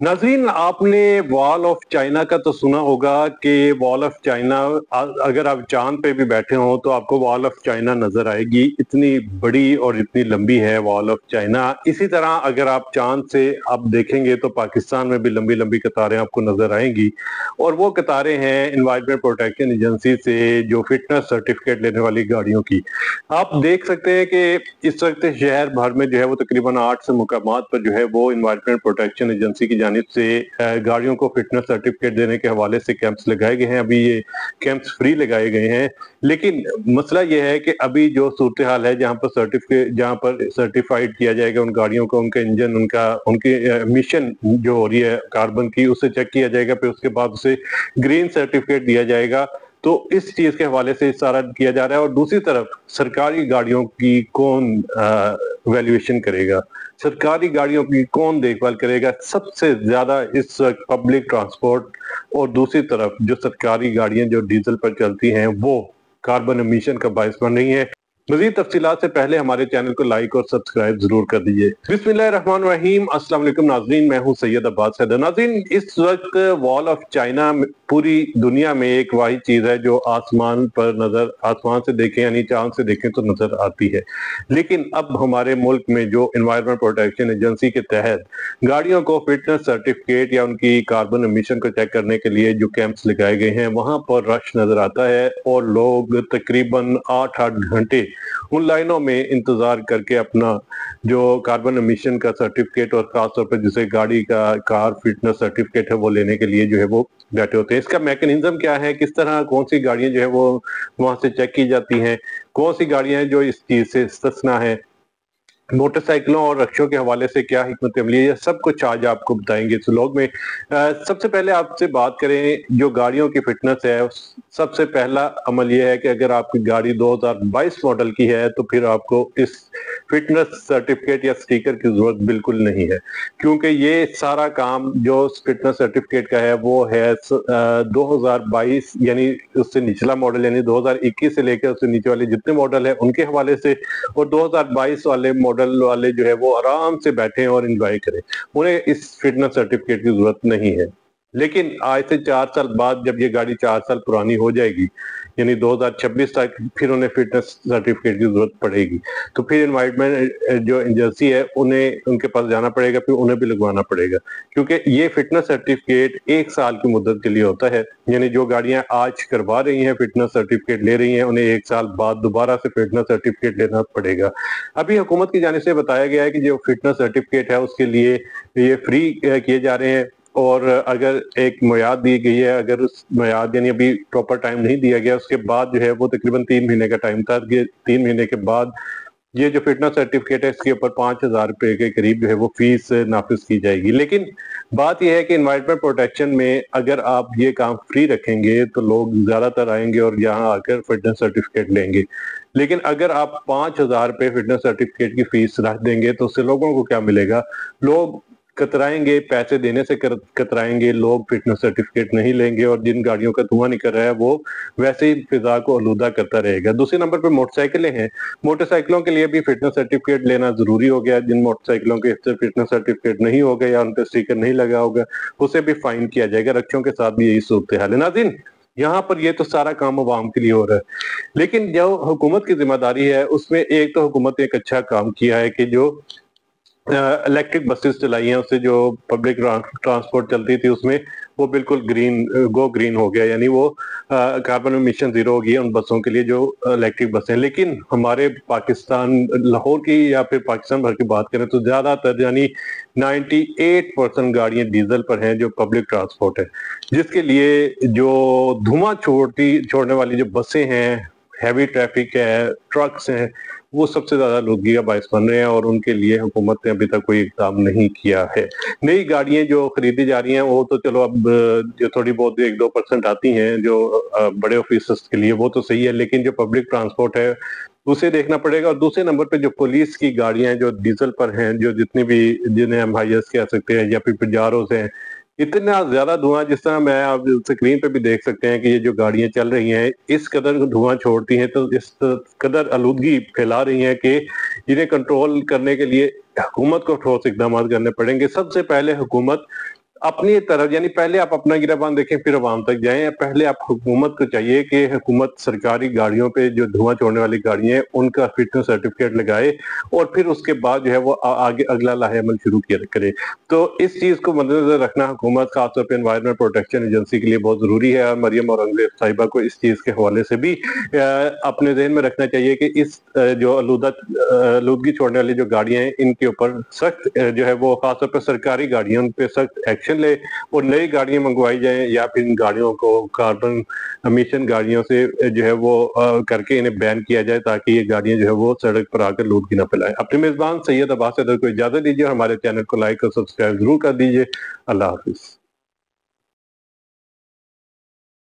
नाज़रीन, आपने wall of China का तो सुना होगा कि वॉल ऑफ चाइना, अगर आप चांद पे भी बैठे हो तो आपको वॉल ऑफ चाइना नजर आएगी। इतनी बड़ी और इतनी लंबी है वॉल ऑफ चाइना। इसी तरह अगर आप चांद से आप देखेंगे तो पाकिस्तान में भी लंबी लंबी कतारें आपको नजर आएंगी, और वो कतारें हैं एनवायरमेंट प्रोटेक्शन एजेंसी से जो फिटनेस सर्टिफिकेट लेने वाली गाड़ियों की। आप देख सकते हैं कि इस वक्त शहर भर में जो है वो तकरीबन 8 से मुकामात पर जो है वो एनवायरमेंट प्रोटेक्शन एजेंसी की जानिब से गाड़ियों को फिटनेस सर्टिफिकेट देने के हवाले से कैंप्स लगाए गए हैं। अभी ये कैंप्स फ्री लगाए गए हैं, लेकिन मसला ये है कि अभी जो सूरत हाल है जहाँ पर सर्टिफाइड किया जाएगा उन गाड़ियों को, उनका इंजन, उनकी मिशन जो हो रही है कार्बन की, उसे चेक किया जाएगा, फिर उसके बाद उसे ग्रीन सर्टिफिकेट दिया जाएगा। तो इस चीज के हवाले से सारा किया जा रहा है। और दूसरी तरफ सरकारी गाड़ियों की कौन वैल्यूएशन करेगा, सरकारी गाड़ियों की कौन देखभाल करेगा? सबसे ज्यादा इस वक्त पब्लिक ट्रांसपोर्ट और दूसरी तरफ जो सरकारी गाड़ियां जो डीजल पर चलती हैं वो कार्बन एमिशन का बायस बन रही है। मजीद तफसीलात से पहले हमारे चैनल को लाइक और सब्सक्राइब जरूर कर दीजिए। बिस्मिल्लाहिर्रहमानिर्रहीम, अस्सलाम वालेकुम नाज़रीन, मैं हूं सैयद अब्बास हैदर। नाज़रीन, इस वक्त वॉल ऑफ चाइना पूरी दुनिया में एक वाहिद चीज है जो आसमान से देखें यानी चांद से देखें तो नजर आती है। लेकिन अब हमारे मुल्क में जो एनवायरमेंट प्रोटेक्शन एजेंसी के तहत गाड़ियों को फिटनेस सर्टिफिकेट या उनकी कार्बन एमिशन को चेक करने के लिए जो कैंप्स लगाए गए हैं, वहां पर रश नजर आता है और लोग तकरीबन 8-8 घंटे उन लाइनों में इंतजार करके अपना जो कार्बन एमिशन का सर्टिफिकेट और खासतौर पर जिसे गाड़ी का कार फिटनेस सर्टिफिकेट है वो लेने के लिए जो है वो बैठे होते हैं। इसका मैकेनिज्म क्या है, किस तरह कौन सी गाड़ियां जो है वो वहां से चेक की जाती हैं, कौन सी गाड़ियां जो इस चीज से इस्तिस्ना है, मोटरसाइकिलों और रक्षों के हवाले से क्या हिकमत अमली है, सब कुछ आज आपको बताएंगे इस व्लॉग में। सबसे पहले आपसे बात करें जो गाड़ियों की फिटनेस है, सबसे पहला अमल यह है कि अगर आपकी गाड़ी 2022 मॉडल की है तो फिर आपको इस फिटनेस सर्टिफिकेट या स्टिकर की जरूरत बिल्कुल नहीं है, क्योंकि ये सारा काम जो फिटनेस सर्टिफिकेट का है वो है 2022 यानी उससे निचला मॉडल यानी 2021 से लेकर उससे नीचे वाले जितने मॉडल है उनके हवाले से, और 2022 वाले मॉडल वाले जो है वो आराम से बैठे और एंजॉय करें, उन्हें इस फिटनेस सर्टिफिकेट की जरूरत नहीं है। लेकिन आज से 4 साल बाद जब ये गाड़ी 4 साल पुरानी हो जाएगी यानी 2026 तक, फिर उन्हें फिटनेस सर्टिफिकेट की जरूरत पड़ेगी। तो फिर एनवायरमेंट जो एजेंसी है उन्हें उनके पास जाना पड़ेगा, फिर उन्हें भी लगवाना पड़ेगा, क्योंकि ये फिटनेस सर्टिफिकेट 1 साल की मुद्दत के लिए होता है। यानी जो गाड़ियां आज करवा रही हैं फिटनेस सर्टिफिकेट ले रही हैं, उन्हें 1 साल बाद दोबारा से फिटनेस सर्टिफिकेट लेना पड़ेगा। अभी हुकूमत की जानिब से बताया गया है कि जो फिटनेस सर्टिफिकेट है उसके लिए ये फ्री किए जा रहे हैं, और अगर एक मियाद दी गई है, अगर उस मियाद यानी अभी प्रॉपर टाइम नहीं दिया गया, उसके बाद जो है वो तकरीबन 3 महीने का टाइम था कि 3 महीने के बाद ये जो फिटनेस सर्टिफिकेट है इसके ऊपर 5,000 रुपए के करीब जो है वो फीस नाफिज की जाएगी। लेकिन बात यह है कि एनवायरमेंट प्रोटेक्शन में अगर आप ये काम फ्री रखेंगे तो लोग ज्यादातर आएंगे और यहाँ आकर फिटनेस सर्टिफिकेट लेंगे। लेकिन अगर आप 5,000 रुपए फिटनेस सर्टिफिकेट की फीस रख देंगे तो उससे लोगों को क्या मिलेगा? लोग कतराएंगे, पैसे देने से कतराएंगे, लोग फिटनेस सर्टिफिकेट नहीं लेंगे, और जिन गाड़ियों का धुआं निकल रहा है वो वैसे ही फिजा को आलूदा करता रहेगा। दूसरे नंबर पर मोटरसाइकिलें हैं, मोटरसाइकिलों के लिए भी फिटनेस सर्टिफिकेट लेना जरूरी हो गया। जिन मोटरसाइकिलों के फिटनेस सर्टिफिकेट नहीं होगा या उन पर स्टिकर नहीं लगा होगा उसे भी फाइन किया जाएगा। रक्षों के साथ भी यही सूरत हाल है। नाज़रीन, यहाँ पर ये तो सारा काम अवाम के लिए हो रहा है, लेकिन जो हुकूमत की जिम्मेदारी है उसमें एक तो हुकूमत ने एक अच्छा काम किया है कि जो इलेक्ट्रिक बसेस चलाई हैं, उससे जो पब्लिक ट्रांसपोर्ट चलती थी उसमें वो बिल्कुल ग्रीन हो गया, यानी वो कार्बन एमिशन जीरो हो गई है उन बसों के लिए जो इलेक्ट्रिक बसें हैं। लेकिन हमारे पाकिस्तान लाहौर की या फिर पाकिस्तान भर की बात करें तो ज्यादातर यानी 98% गाड़ियां डीजल पर हैं जो पब्लिक ट्रांसपोर्ट है, जिसके लिए जो धुआं छोड़ने वाली जो बसें हैं, हैवी ट्रैफिक है, ट्रक्स हैं, वो सबसे ज्यादा आलूदगी का बायस बन रहे हैं, और उनके लिए हुकूमत ने अभी तक कोई इकदाम नहीं किया है। नई गाड़ियां जो खरीदी जा रही हैं वो तो चलो अब जो थोड़ी बहुत 1-2% आती हैं जो बड़े ऑफिसर्स के लिए, वो तो सही है, लेकिन जो पब्लिक ट्रांसपोर्ट है उसे देखना पड़ेगा। और दूसरे नंबर पे जो पुलिस की गाड़ियां जो डीजल पर हैं, जो जितनी भी जिन्हें हम हाईएस कह सकते हैं या फिर पिजारोस हैं, इतना ज्यादा धुआं, जिस तरह मैं आप स्क्रीन पे भी देख सकते हैं कि ये जो गाड़ियां चल रही हैं इस कदर धुआं छोड़ती हैं, तो इस कदर आलूदगी फैला रही हैं कि इन्हें कंट्रोल करने के लिए हुकूमत को ठोस इकदाम करने पड़ेंगे। सबसे पहले हुकूमत اپنی طرف یعنی پہلے آپ اپنا گربان دیکھیں پھر عوام تک جائیں. پہلے آپ حکومت کو چاہیے کہ حکومت سرکاری گاڑیوں پہ جو دھواں چھوڑنے والی گاڑیاں ہیں ان کا فٹنس سرٹیفکیٹ لگائے اور پھر اس کے بعد جو ہے وہ آگے اگلا لاہے عمل شروع کرے. تو اس چیز کو مد نظر رکھنا حکومت خاص طور پہ انوائرمنٹ پروٹیکشن ایجنسی کے لیے بہت ضروری ہے. مریم اورنگزیب صاحبہ کو اس چیز کے حوالے سے بھی اپنے ذہن میں رکھنا چاہیے کہ اس جو آلودگی چھوڑنے والی جو گاڑیاں ہیں ان کے اوپر سخت جو ہے وہ خاص طور پہ سرکاری گاڑیاں ان پہ سخت ایکشن لے اور نئی گاڑیاں منگوائی جائیں یا پھر ان گاڑیوں کو کاربن امیشن گاڑیوں سے جو ہے وہ کر کے انہیں بین کیا جائے تاکہ یہ گاڑیاں جو ہے وہ سڑک پر آ کر آلودگی نہ پھیلائیں. اپنے میزبان سید عباس صدر کو اجازت دیجیے. ہمارے چینل کو لائک اور سبسکرائب ضرور کر دیجیے. اللہ حافظ.